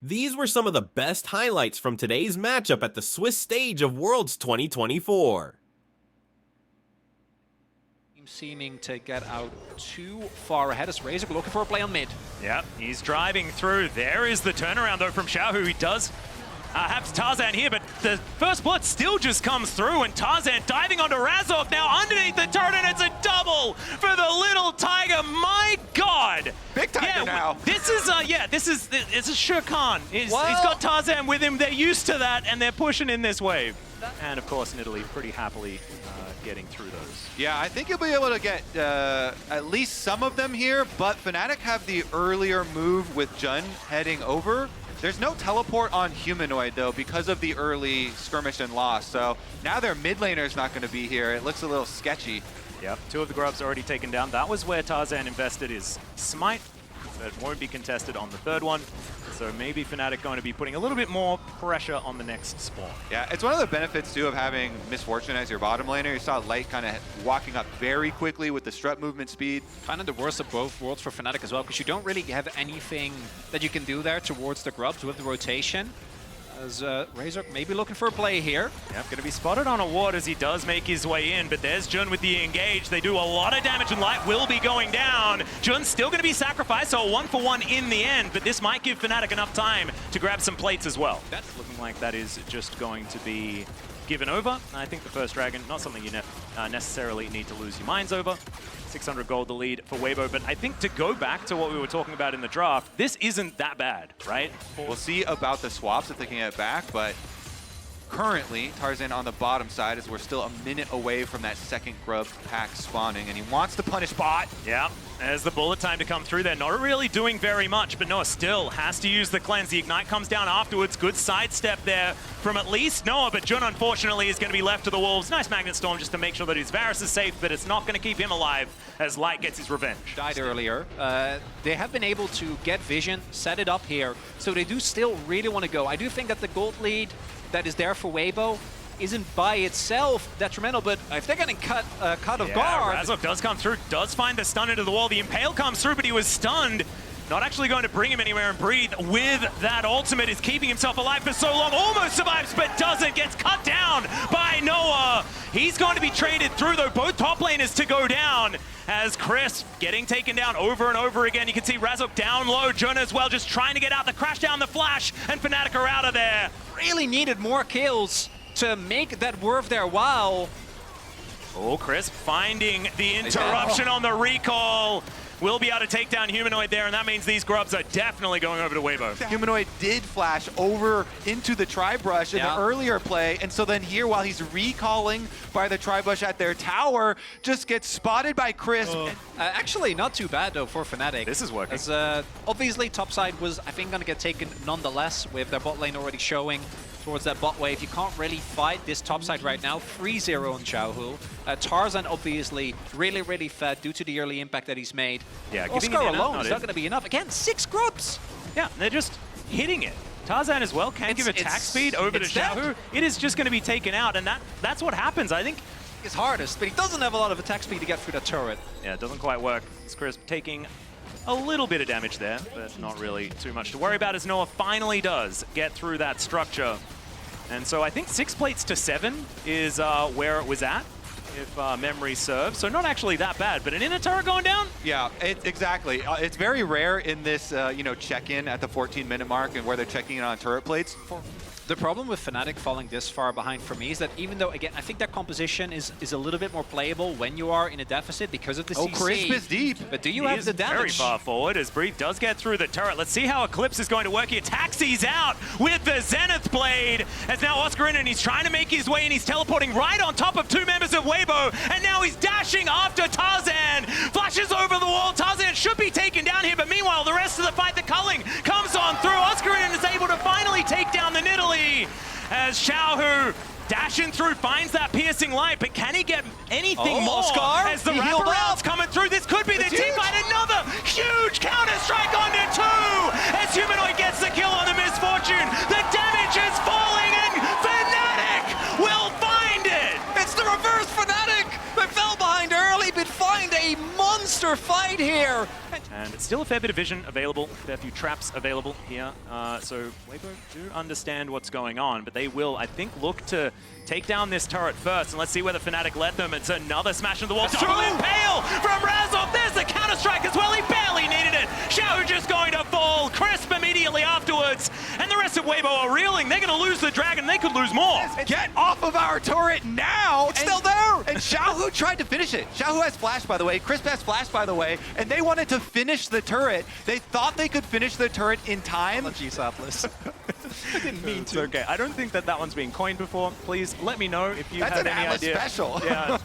These were some of the best highlights from today's matchup at the Swiss stage of Worlds 2024. Seeming to get out too far ahead as Razor looking for a play on mid. Yep, he's driving through. There is the turnaround though from Xiaohu. He does have Tarzan here, but the first blood still just comes through, and Tarzan diving onto Razok now underneath the turret, and it's a double for the little Tiger. My God! Big Tiger now. This is it's a Sher Khan. He's got Tarzan with him. They're used to that, and they're pushing in this wave. And of course, Italy pretty happily getting through those. Yeah, I think you'll be able to get at least some of them here, but Fnatic have the earlier move with Jun heading over. There's no teleport on Humanoid, though, because of the early skirmish and loss. So now their mid laner's not going to be here. It looks a little sketchy. Yep, 2 of the grubs already taken down. That was where Tarzan invested his smite. So it won't be contested on the 3rd one. So maybe Fnatic going to be putting a little bit more pressure on the next spawn. Yeah, it's one of the benefits, too, of having Misfortune as your bottom laner. You saw Light kind of walking up very quickly with the strut movement speed. Kind of the worst of both worlds for Fnatic as well, because you don't really have anything that you can do there towards the grubs with the rotation. As Razor maybe looking for a play here. Yep, going to be spotted on a ward as he does make his way in, but there's Jun with the engage. They do a lot of damage, and Light will be going down. Jun's still going to be sacrificed, so a 1-for-1 in the end, but this might give Fnatic enough time to grab some plates as well. That's looking like that is just going to be given over. I think the first dragon, not something you necessarily need to lose your minds over. 600 gold the lead for Weibo, but I think to go back to what we were talking about in the draft, this isn't that bad, right? We'll see about the swaps if they can get it back, but currently Tarzan on the bottom side as we're still a minute away from that second grub pack spawning, and he wants to punish bot. Yeah, there's the bullet time to come through there. Not really doing very much, but Noah still has to use the cleanse. The ignite comes down afterwards. Good sidestep there from at least Noah, but Jun unfortunately is going to be left to the wolves. Nice Magnet Storm just to make sure that his Varus is safe, but it's not going to keep him alive as Light gets his revenge. Died earlier. They have been able to get vision, set it up here, so they do still really want to go. I do think that the gold lead that is there for Weibo isn't by itself detrimental, but if they're getting caught off guard... Razok does come through, does find the stun into the wall. The Impale comes through, but he was stunned. Not actually going to bring him anywhere, and Breathe with that ultimate is keeping himself alive for so long. Almost survives, but doesn't. Gets cut down by Noah. He's going to be traded through, though. Both top laners to go down as Chris getting taken down over and over again. You can see Razok down low. Jun as well, just trying to get out the crash down the flash, and Fnatic are out of there. Really needed more kills to make that worth their while. Oh, Chris finding the interruption on the recall. Will be able to take down Humanoid there, and that means these grubs are definitely going over to Weibo. Humanoid did flash over into the Tri-Brush in the earlier play, and so then here, while he's recalling by the Tri-Brush at their tower, just gets spotted by Chris. Actually, not too bad, though, for Fnatic. This is working. As, obviously, topside was, I think, going to get taken nonetheless, with their bot lane already showing towards that bot wave. You can't really fight this topside right now. 3-0 on Xiaohu. Tarzan, obviously, really fed due to the early impact that he's made. Yeah, Oscar alone is not going to be enough. Again, 6 grubs! Yeah, they're just hitting it. Tarzan as well can give attack speed over to Xiaohu. It is just going to be taken out, and that's what happens, I think. His hardest, but he doesn't have a lot of attack speed to get through the turret. Yeah, it doesn't quite work. It's Chris taking a little bit of damage there, but not really too much to worry about as Noah finally does get through that structure. And so I think 6 plates to 7 is where it was at, if memory serves. So not actually that bad, but an inner turret going down? Yeah, exactly. It's very rare in this, check-in at the 14-minute mark and where they're checking in on turret plates. The problem with Fnatic falling this far behind for me is that even though, again, I think that composition is a little bit more playable when you are in a deficit because of the CC. Oh, Crisp is deep. But do you have the damage? Very far forward as Breathe does get through the turret. Let's see how Eclipse is going to work here. Taxi's out with the Zenith Blade as now Oscar in, and he's trying to make his way, and he's teleporting right on top of 2 members of Weibo, and now he's dashing after Tarzan. Flashes over the wall. Tarzan should be taken down here, but meanwhile, the rest of the fight, the culling comes on through. Oscar in is able to finally take down the Nidalee as Xiaohu dashing through, finds that piercing light, but can he get anything more? Oscar, as the wraparound's coming through, this could be the team fight. Another huge counter-strike onto 2 as Humanoid gets the kill on the Misfortune. The damage is falling, and Fnatic will find it! It's the reverse Fnatic! They fell behind early, but find a monster fight here! And it's still a fair bit of vision available, a fair few traps available here. So Weibo do understand what's going on, but they will, I think, look to take down this turret first. And let's see whether Fnatic let them. It's another smash into the wall. Double impale from Razov. There's the counter-strike as well. He barely needed it. Xiao just going to fall. Crisp immediately afterwards. And the rest of Weibo are reeling. They're going to lose the dragon. They could lose more. Get off of our turret now! It's still there! And Xiaohu tried to finish it. Xiaohu has flash, by the way. Crisp has flash, by the way. And they wanted to finish the turret. They thought they could finish the turret in time. Apologies, Atlas. I didn't mean to. It's okay. I don't think that one's been coined before. Please let me know if you That's have an any Atlas idea. special. Yeah.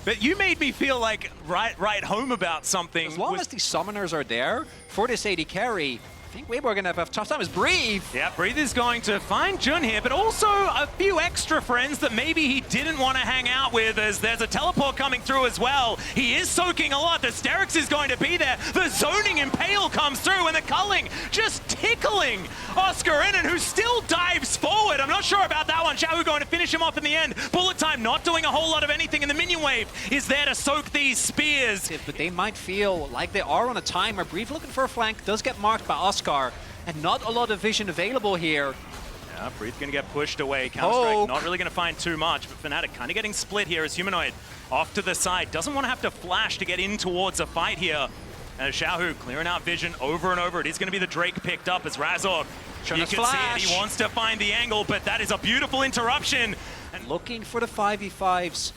But you made me feel like right home about something. As long as these summoners are there for this AD carry, I think Weibo are going to have a tough time. Is Breathe. Yeah, Breathe is going to find Jun here, but also a few extra friends that maybe he didn't want to hang out with, as there's a teleport coming through as well. He is soaking a lot. The Sterix is going to be there. The zoning impale comes through, and the culling just tickling Oscar Innen, who still dives forward. I'm not sure about that one. Xiaohu going to finish him off in the end. Bullet time not doing a whole lot of anything, and the minion wave is there to soak these spears. But they might feel like they are on a timer. Breathe looking for a flank, does get marked by Oscar, and not a lot of vision available here. Yeah, Breathe going to get pushed away. Counter-Strike Poke. not really going to find too much, but Fnatic kind of getting split here as Humanoid off to the side. Doesn't want to have to flash to get in towards a fight here. And Xiaohu clearing out vision over and over. It is going to be the Drake picked up as Razork. You can see it. He wants to find the angle, but that is a beautiful interruption. And Looking for the 5v5s.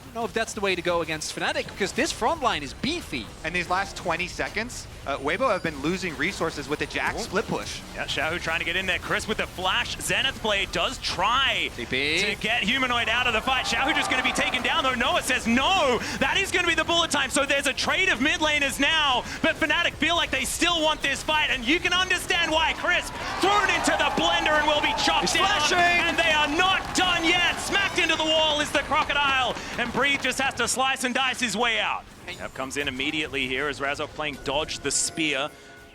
I don't know if that's the way to go against Fnatic, because this front line is beefy. And these last 20 seconds, Weibo have been losing resources with the Jack split push. yeah, Xiaohu trying to get in there. Chris with the flash. Zenith Blade does try TP. to get Humanoid out of the fight. Xiaohu just going to be taken down, though Noah says no. That is going to be the bullet time. So there's a trade of mid laners now, but Fnatic feel like they still want this fight, and you can understand why. Chris thrown into the blender and will be chopped down. flashing. And they are not done yet. Smacked into the wall is the Crocodile, and Breathe just has to slice and dice his way out. Yep, comes in immediately here as Razok playing Dodge the Spear.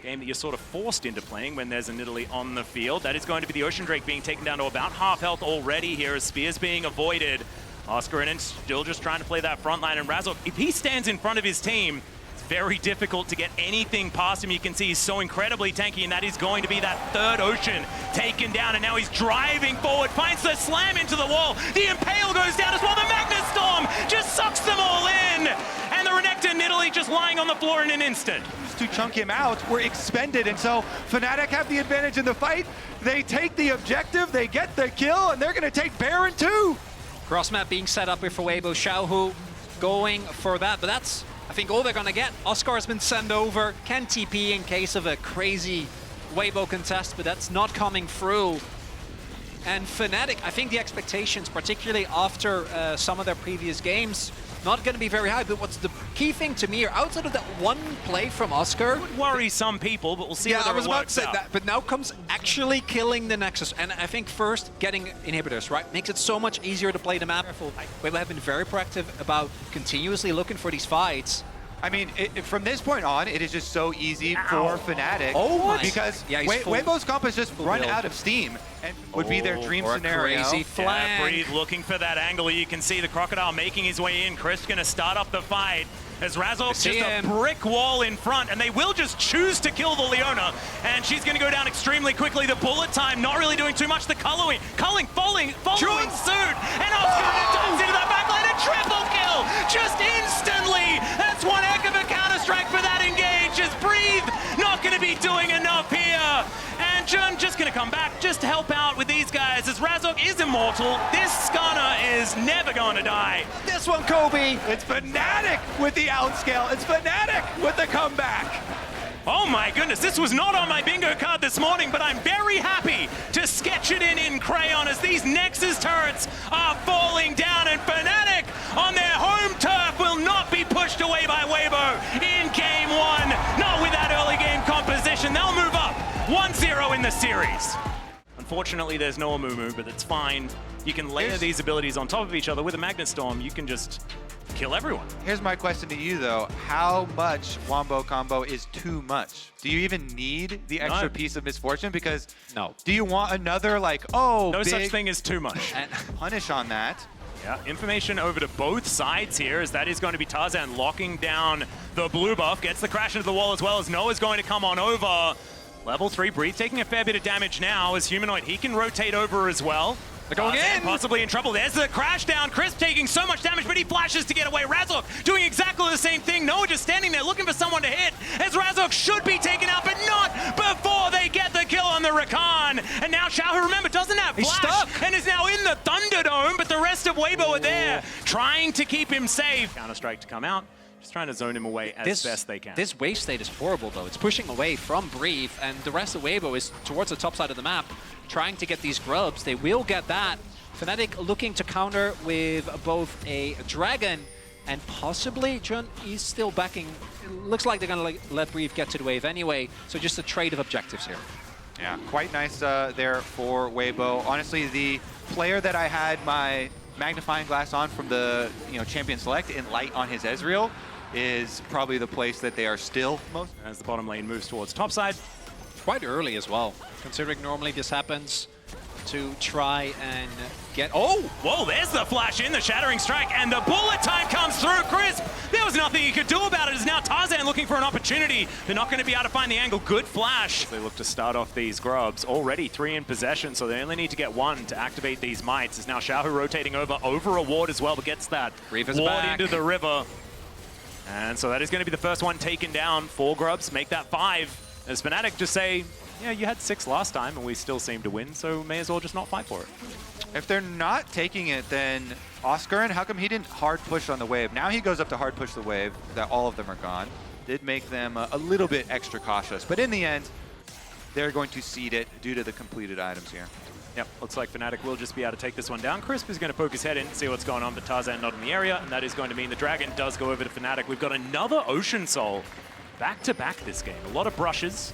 Game that you're sort of forced into playing when there's an Italy on the field. That is going to be the Ocean Drake being taken down to about half health already here as Spear's being avoided. Oscar Innen still just trying to play that front line, and Razok, if he stands in front of his team, it's very difficult to get anything past him. You can see he's so incredibly tanky, and that is going to be that third Ocean taken down, and now he's driving forward, finds the slam into the wall. The Impale goes down as well. The Magnus Storm just sucks them all in, and the Renekton Nidalee just lying on the floor in an instant. To chunk him out were expended, and so Fnatic have the advantage in the fight. They take the objective, they get the kill, and they're going to take Baron too. Cross map being set up here for Weibo. Xiaohu going for that, but that's, I think, all they're going to get. Oscar has been sent over. Can TP in case of a crazy Weibo contest, but that's not coming through. And Fnatic, I think the expectations, particularly after some of their previous games, not going to be very high. But what's the key thing to me, outside of that one play from Oscar, Would worry some people, but we'll see yeah, whether I was it about to works say out. that, but now comes actually killing the Nexus. And I think first, getting inhibitors, right, makes it so much easier to play the map. Weibo have been very proactive about continuously looking for these fights. I mean, from this point on, it is just so easy for Fnatic. Oh my. Because Yeah, he's full- Weibo's comp has just run build. out of steam, and would be their dream or a scenario. crazy Yeah, flank. Breathe looking for that angle. You can see the Crocodile making his way in. Chris going to start up the fight as Razok just see a him. brick wall in front, and they will just choose to kill the Leona, and she's going to go down extremely quickly. The bullet time not really doing too much. The culling following suit, and Oscar dives into that backline, a triple kill just instantly. That's one heck of a counter-strike for that engage as Breathe not going to be doing enough here. And Jun just going to come back just to help out with these guys as Razok is immortal. This Skarner is never going to die. This one, Kobe. It's Fnatic with the outscale. It's Fnatic with the comeback. Oh my goodness, this was not on my bingo card this morning, but I'm very happy to sketch it in crayon as these Nexus turrets are falling down, and Fnatic on their home turf will not be pushed away by Weibo in game one. Not with that early game composition. They'll move up 1-0 in the series. Unfortunately, there's no Amumu, but it's fine. You can layer these abilities on top of each other. With a Magnet Storm, you can just kill everyone. Here's my question to you, though. How much Wombo combo is too much? Do you even need the extra piece of misfortune? Because No. do you want another, like, oh, No big such thing as too much. And punish on that? Yeah, information over to both sides here, as that is going to be Tarzan locking down the blue buff. Gets the crash into the wall as well, as Noah's going to come on over. Level 3 Breathe taking a fair bit of damage now as Humanoid. He can rotate over as well. They're going in! Possibly in trouble. There's the crash down. Crisp taking so much damage, but he flashes to get away. Razok doing exactly the same thing. Noah just standing there looking for someone to hit, as Razok should be taken out, but not before they get the kill on the Rakan. And now Xiaohu, remember, doesn't have He's flash stuck. and is now in the Thunderdome, but the rest of Weibo are there trying to keep him safe. Counter-strike to come out. Just trying to zone him away as best they can. This wave state is horrible, though. It's pushing away from Breathe, and the rest of Weibo is towards the top side of the map, trying to get these grubs. They will get that. Fnatic looking to counter with both a Dragon and possibly Jun is still backing. It looks like they're going to let Breathe get to the wave anyway, so just a trade of objectives here. Yeah, quite nice there for Weibo. Honestly, the player that I had my magnifying glass on from the Champion Select in light on his Ezreal is probably the place that they are still most. As the bottom lane moves towards topside. Quite early as well, considering normally this happens to try and get... Oh! Whoa, there's the flash in, the Shattering Strike, and the bullet time comes through. Crisp, there was nothing he could do about it. It's now Tarzan looking for an opportunity. They're not going to be able to find the angle. Good flash. They look to start off these grubs. Already 3 in possession, so they only need to get 1 to activate these mites. It's now Xiaohu rotating over a ward as well, but gets that Reaver's ward back into the river. And so that is going to be the first one taken down. 4 grubs, make that 5. As Fnatic just say, yeah, you had 6 last time and we still seem to win, so may as well just not fight for it. If they're not taking it, then Oscarin, how come he didn't hard push on the wave? Now he goes up to hard push the wave, that all of them are gone. Did make them a little bit extra cautious, but in the end, they're going to cede it due to the completed items here. Yep, looks like Fnatic will just be able to take this one down. Crisp is going to poke his head in, see what's going on, but Tarzan not in the area, and that is going to mean the Dragon does go over to Fnatic. We've got another Ocean Soul back-to-back this game. A lot of brushes,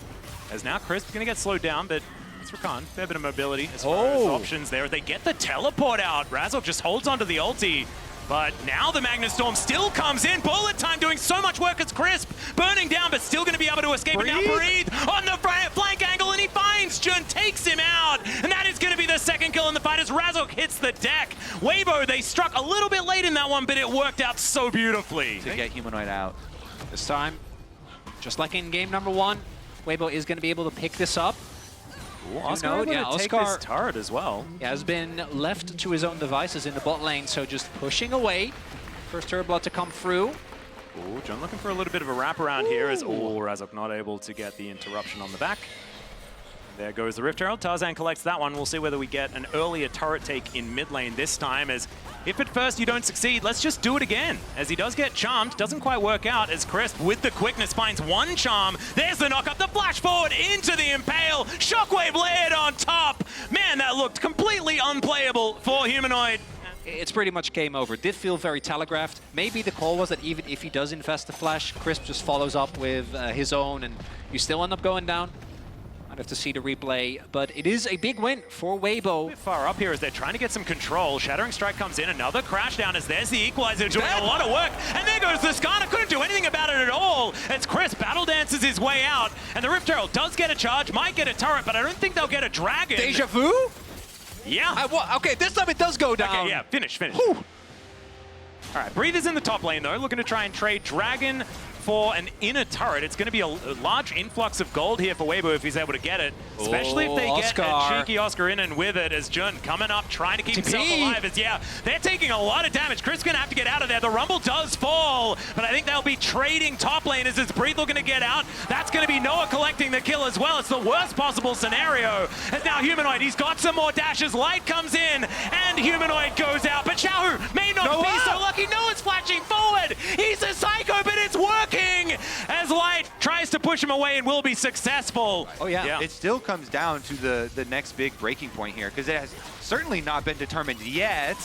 as now Crisp is going to get slowed down, but it's Rakan. Fair bit of mobility as far as options there. They get the teleport out. Razok just holds onto the ulti. But now the Magnus Storm still comes in. Bullet time doing so much work as Crisp. Burning down, but still going to be able to escape. And now Breathe on the flank angle, and he finds Jun, takes him out. And that is going to be the second kill in the fight as Razok hits the deck. Weibo, they struck a little bit late in that one, but it worked out so beautifully. To get Humanoid out. This time, just like in game number 1, Weibo is going to be able to pick this up. Ooh, Oscar yeah, take Oscar this turret as well. has been left to his own devices in the bot lane, so just pushing away. First turret blood to come through. Ooh, John looking for a little bit of a wraparound here as Razok not able to get the interruption on the back. There goes the Rift Herald. Tarzan collects that one. We'll see whether we get an earlier turret take in mid lane this time, as if at first you don't succeed, let's just do it again. As he does get charmed, doesn't quite work out as Crisp with the quickness finds 1 charm. There's the knock up, the flash forward into the Impale. Shockwave layered on top. Man, that looked completely unplayable for Humanoid. It's pretty much game over. Did feel very telegraphed. Maybe the call was that even if he does infest the flash, Crisp just follows up with his own, and you still end up going down. I'd have to see the replay, but it is a big win for Weibo. A bit far up here as they're trying to get some control. Shattering Strike comes in, another crash down as there's the Equalizer doing a lot of work. And there goes the Skarner, couldn't do anything about it at all. As Chris battle dances his way out, and the Rift Herald does get a charge, might get a turret, but I don't think they'll get a Dragon. Deja vu? Yeah. Okay, this time it does go down. Okay, yeah, finish. Whew. All right, Breathe is in the top lane though, looking to try and trade Dragon for an inner turret. It's going to be a large influx of gold here for Weibo if he's able to get it. Especially if they get a cheeky Oscar in and with it as Jun coming up, trying to keep himself alive. As they're taking a lot of damage. Chris going to have to get out of there. The Rumble does fall, but I think they'll be trading top lane as it's Breathe looking to get out. That's going to be Noah collecting the kill as well. It's the worst possible scenario. As now Humanoid, he's got some more dashes. Light comes in, and Humanoid goes out. But Xiaohu may not be so lucky. Noah's flashing forward. He's a psycho, but it's working. As Light tries to push him away and will be successful. Oh yeah. It still comes down to the next big breaking point here, because it has certainly not been determined yet.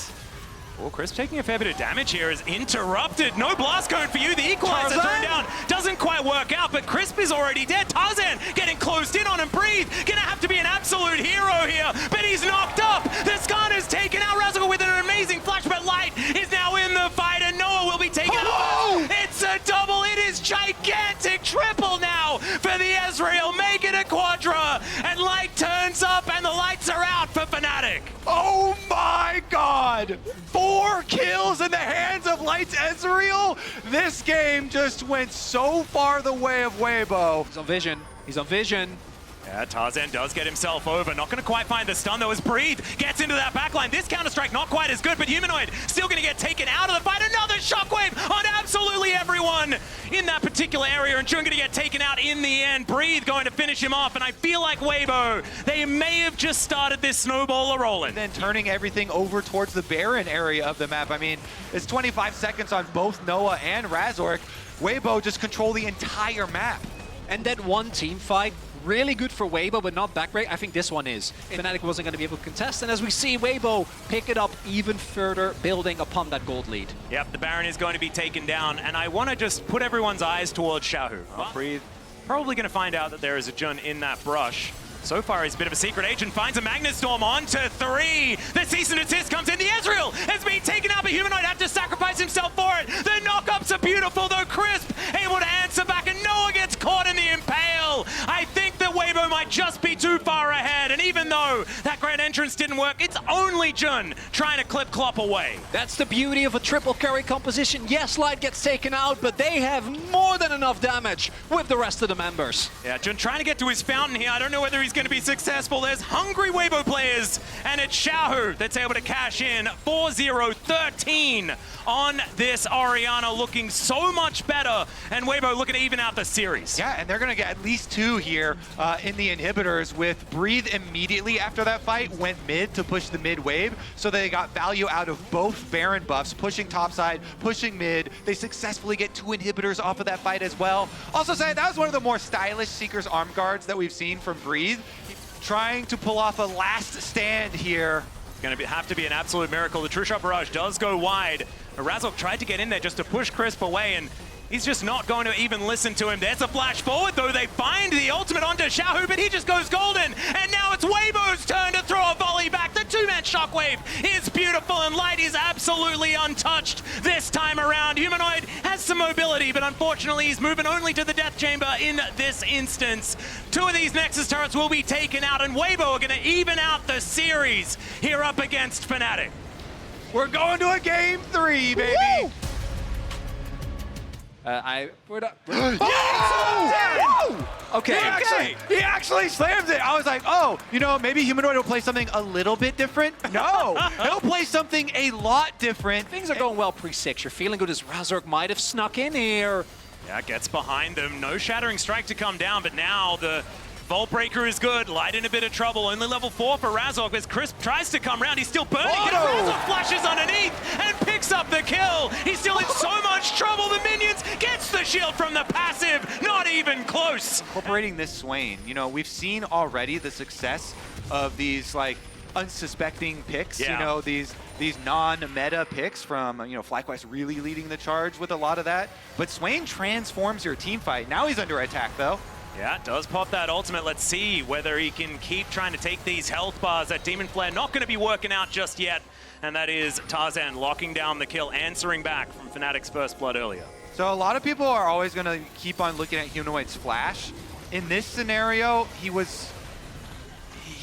Well, Chris taking a fair bit of damage here is interrupted. No blast code for you. The Equalizer thrown down doesn't quite work out, but Crisp is already dead. Tarzan getting closed in on him. Breathe gonna have to be an absolute hero here, but he's knocked up. The Skarner's taken out. Razok with an amazing flash, but Light is now in the fight, and Noah will be taken out. It's a double. It is gigantic. Triple now for the Ezreal. Make it a quadra, and Light turns up, and the lights are out for Fnatic. Oh my God! god! 4 kills in the hands of Lights Ezreal? This game just went so far the way of Weibo. He's on vision. He's on vision. Yeah, Tarzan does get himself over. Not going to quite find the stun, though, as Breathe gets into that backline. This Counter-Strike not quite as good, but Humanoid still going to get taken out of the fight. Another shockwave on absolutely everyone in that particular area, and Jun going to get taken out in the end. Breathe going to finish him off, and I feel like Weibo, they may have just started this snowball a-rolling. Then turning everything over towards the Baron area of the map. I mean, it's 25 seconds on both Noah and Razork. Weibo just control the entire map. And that one team fight, really good for Weibo, but not that great. I think this one is. Fnatic wasn't going to be able to contest, and as we see, Weibo pick it up even further, building upon that gold lead. Yep, the Baron is going to be taken down, and I want to just put everyone's eyes towards Xiaohu. Breathe. Probably going to find out that there is a Jun in that brush. So far, he's a bit of a secret agent, finds a Magnet Storm onto 3. The cease and desist comes in. The Ezreal has been taken out, but Humanoid had to sacrifice himself for it. The knockups are beautiful, though. Crisp able to answer back, and Noah gets caught in the impale. I think that Weibo might just be too far ahead, and even though that great entrance didn't work, it's only Jun trying to clip Klopp away. That's the beauty of a triple carry composition. Yes, Light gets taken out, but they have more than enough damage with the rest of the members. Yeah, Jun trying to get to his fountain here. I don't know whether he's going to be successful. There's hungry Weibo players, and it's Xiaohu that's able to cash in 4-0-13 on this Orianna, looking so much better, and Weibo looking to even out the series. Yeah, and they're going to get at least 2 here in the inhibitors, with Breathe immediately after that fight went mid to push the mid wave, so they got value out of both Baron buffs, pushing topside, pushing mid. They successfully get 2 inhibitors off of that fight as well. Also saying that was one of the more stylish Seeker's arm guards that we've seen from Breathe. Trying to pull off a last stand here. It's going to have to be an absolute miracle. The True Shot Barrage does go wide. Razork tried to get in there just to push Crisp away, and he's just not going to even listen to him. There's a flash forward, though. They find the ultimate onto Xiaohu, but he just goes golden. And now it's Weibo's turn to throw a volley back. The 2-man shockwave is beautiful, and Light is absolutely untouched this time around. Humanoid has some mobility, but unfortunately he's moving only to the death chamber in this instance. 2 of these Nexus turrets will be taken out, and Weibo are going to even out the series here up against Fnatic. We're going to a game 3, baby. Woo! Okay. He actually slams it. I was like, oh, you know, maybe Humanoid will play something a little bit different. No, he'll play something a lot different. Things are going well pre-6. You're feeling good as Razork might have snuck in here. Yeah, gets behind them. No Shattering Strike to come down, but now the Vault Breaker is good. Light in a bit of trouble. Only level 4 for Razork as Crisp tries to come round. He's still burning it. Razork flashes underneath and picks up the kill. He's still in so much trouble. The minions gets the shield from the passive. Not even close. Incorporating this Swain, you know, we've seen already the success of these, like, unsuspecting picks, Yeah. you know, these non-meta picks from, you know, FlyQuest really leading the charge with a lot of that. But Swain transforms your team fight. Now he's under attack, though. Yeah, does pop that ultimate. Let's see whether he can keep trying to take these health bars. That Demon Flare not going to be working out just yet. And that is Tarzan locking down the kill, answering back from Fnatic's first blood earlier. So a lot of people are always going to keep on looking at Humanoid's flash. In this scenario, he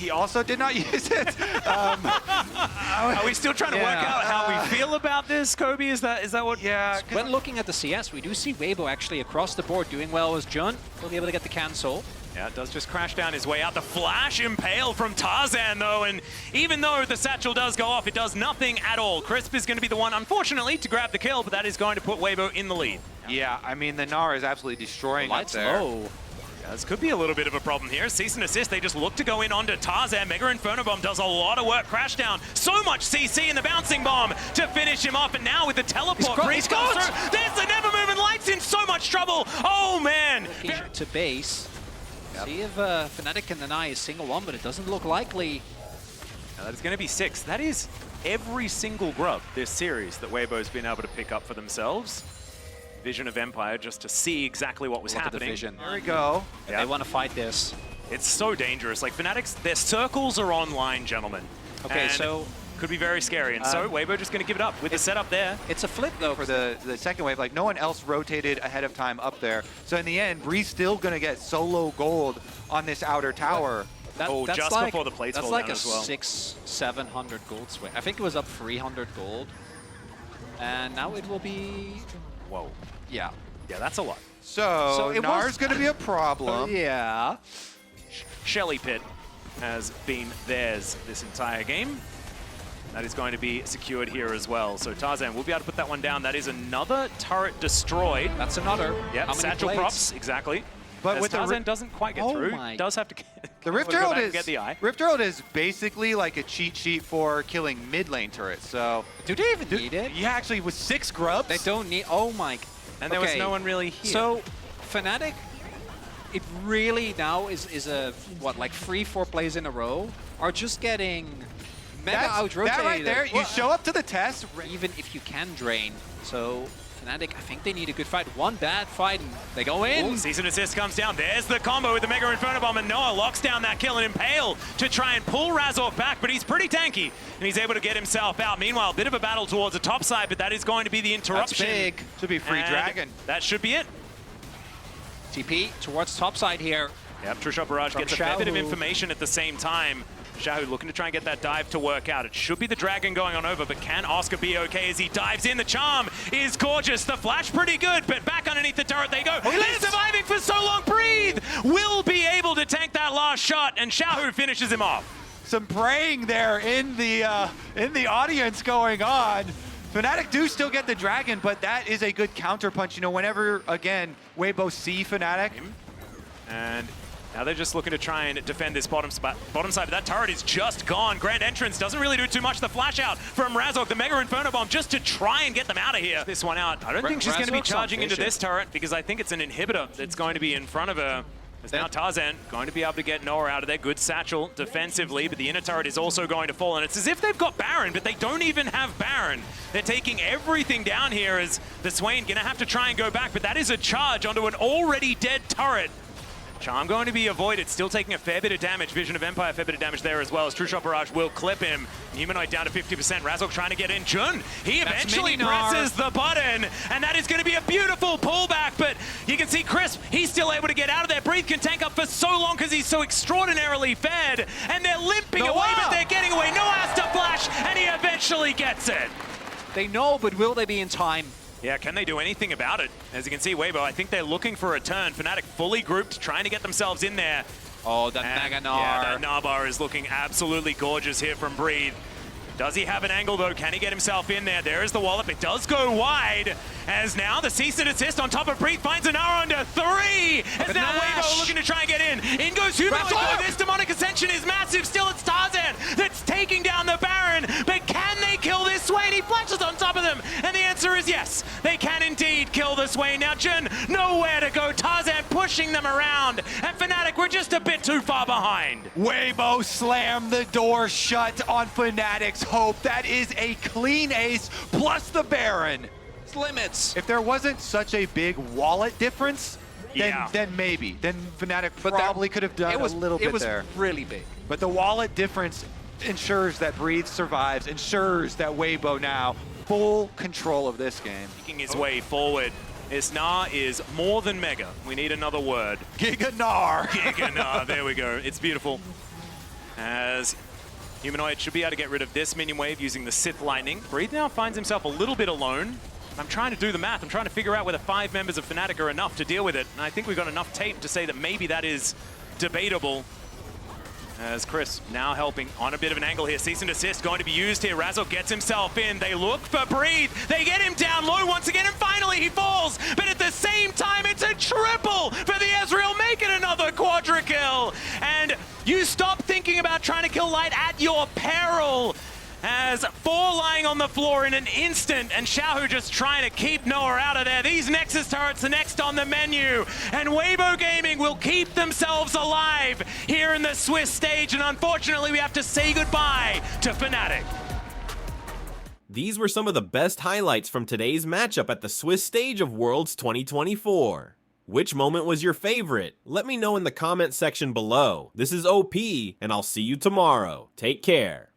also did not use it. Are we still trying to work out how we feel about this, Kobe? Is that what? Yeah. When looking at the CS, we do see Weibo actually across the board doing well as Jun. Will be able to get the cancel. Yeah, it does just crash down his way out. The flash impale from Tarzan, though, and even though the satchel does go off, it does nothing at all. Crisp is going to be the one, unfortunately, to grab the kill, but that is going to put Weibo in the lead. Yeah, I mean, the Gnar is absolutely destroying up Light's there. low. Yeah, this could be a little bit of a problem here. Cease and desist, they just look to go in onto Tarzan. Mega Inferno Bomb does a lot of work. Crash down. So much CC in the bouncing bomb to finish him off, and now with the teleport, Breeze goes through. There's the Never Moving Lights in so much trouble. Oh, man. To base. Yep. See if Fnatic can deny a single one, but it doesn't look likely. Now that is going to be 6. That is every single grub this series that Weibo's been able to pick up for themselves. Vision of Empire just to see exactly what was Look happening. At the vision. There we go. Yeah. They want to fight this. It's so dangerous. Like Fnatic's, their circles are online, gentlemen. Okay, and so could be very scary. And so Weibo just going to give it up with the setup there. it's a flip though For the second wave, like no one else rotated ahead of time up there. So in the end, Breeze still gonna get solo gold on this outer tower. That's just like, before the plates that's fall like down a as well. 600-700 gold swing. I think it was up 300 gold. And now it will be... Whoa. Yeah. Yeah, that's a lot. So it Nar's was- going to be a problem. Yeah. Shelly Pit has been theirs this entire game. That is going to be secured here as well. So Tarzan will be able to put that one down. That is another turret destroyed. That's another. Yep, How many satchel plates? props, exactly. But As with the Tarzan doesn't quite get Oh through, my- does have to get, The Rift go Herald back is and get the eye. Rift Herald is basically like a cheat sheet for killing mid lane turrets. So Do they even need it? yeah, actually with 6 grubs. They don't need... Oh my... And there was Okay, no one really here. So, Fnatic, it really now is a, what, like 3-4 plays in a row are just getting mega out-rotated. That right there, you Well, show up to the test. even if you can drain. So, Fnatic, I think they need a good fight. One bad fight and they go in. Ooh, Season Assist comes down. There's the combo with the Mega Inferno Bomb, and Noah locks down that kill and Impale to try and pull Razork back, but he's pretty tanky, and he's able to get himself out. Meanwhile, a bit of a battle towards the top side, but that is going to be the interruption. That's big. Should be free And dragon. That should be it. TP towards top side here. Yep, Trishop Barrage From gets a fair bit of Xiaohu. information at the same time. Xiaohu looking to try and get that dive to work out. It should be the dragon going on over, but can Oscar be okay as he dives in? The charm is gorgeous. The flash pretty good, but back underneath the turret they go. They're surviving for so long. Breathe will be able to tank that last shot, and Xiaohu finishes him off. Some praying there in the audience going on. Fnatic do still get the dragon, but that is a good counterpunch. You know, whenever, again, Weibo see Fnatic. And now they're just looking to try and defend this bottom side, but that turret is just gone. Grand Entrance doesn't really do too much. The flash out from Razork, the Mega Inferno Bomb, just to try and get them out of here. This one out. I don't think she's going to be Razork's charging on into vision. this turret because I think it's an inhibitor that's going to be in front of her. As now Tarzan going to be able to get Noah out of there. Good satchel defensively, but the inner turret is also going to fall. And it's as if they've got Baron, but they don't even have Baron. They're taking everything down here as the Swain going to have to try and go back, but that is a charge onto an already dead turret. Charm going to be avoided, still taking a fair bit of damage. Vision of Empire, fair bit of damage there as well, as True Shot Barrage will clip him. Humanoid down to 50%. Razork trying to get in. Jun, he eventually presses the button, and that is going to be a beautiful pullback, but you can see Crisp, he's still able to get out of there. Breathe can tank up for so long because he's so extraordinarily fed, and they're limping away, but they're getting away. Noah has to flash, and he eventually gets it. They know, but will they be in time? Yeah, can they do anything about it? As you can see, Weibo, I think they're looking for a turn. Fnatic fully grouped, trying to get themselves in there. Oh, that And, Mega Gnar. yeah, that Gnar is looking absolutely gorgeous here from Breathe. Does he have an angle, though? Can he get himself in there? There is the wallop. It does go wide, as now the cease and desist on top of Breathe finds an Gnar under 3. As now Weibo looking to try and get in. In goes Humanoid. Oh, this demonic ascension is massive. Still, it's Tarzan that's taking down the Baron. But can they kill this Swain? He flashes on top of them. And the answer is yes. They can indeed kill the Swain. Now, Jin, nowhere to go. Tarzan pushing them around. And Fnatic, we're just a bit too far behind. Weibo slammed the door shut on Fnatic's hope. That is a clean ace plus the Baron. It's limits. If there wasn't such a big wallet difference, then maybe. Then Fnatic probably could have done a little bit there. It was really big. But the wallet difference ensures that Breathe survives, ensures that Weibo now full control of this game. Making his way forward. This Gnar is more than mega. We need another word. Giga Gnar. Giga Gnar, there we go. It's beautiful. As Humanoid should be able to get rid of this minion wave using the Sith Lightning. Breathe now finds himself a little bit alone. I'm trying to do the math. I'm trying to figure out whether 5 members of Fnatic are enough to deal with it. And I think we've got enough tape to say that maybe that is debatable. As Chris now helping on a bit of an angle here. Cease and desist going to be used here. Razork gets himself in. They look for Breathe. They get him down low once again, and finally he falls. But at the same time, it's a triple for the Ezreal. Make it another quadra kill. And you stop thinking about trying to kill Light at your peril. As 4 lying on the floor in an instant, and Xiaohu just trying to keep Noah out of there. These Nexus turrets are next on the menu, and Weibo Gaming will keep themselves alive here in the Swiss stage, and unfortunately we have to say goodbye to Fnatic. These were some of the best highlights from today's matchup at the Swiss stage of Worlds 2024. Which moment was your favorite? Let me know in the comment section below. This is OP, and I'll see you tomorrow. Take care.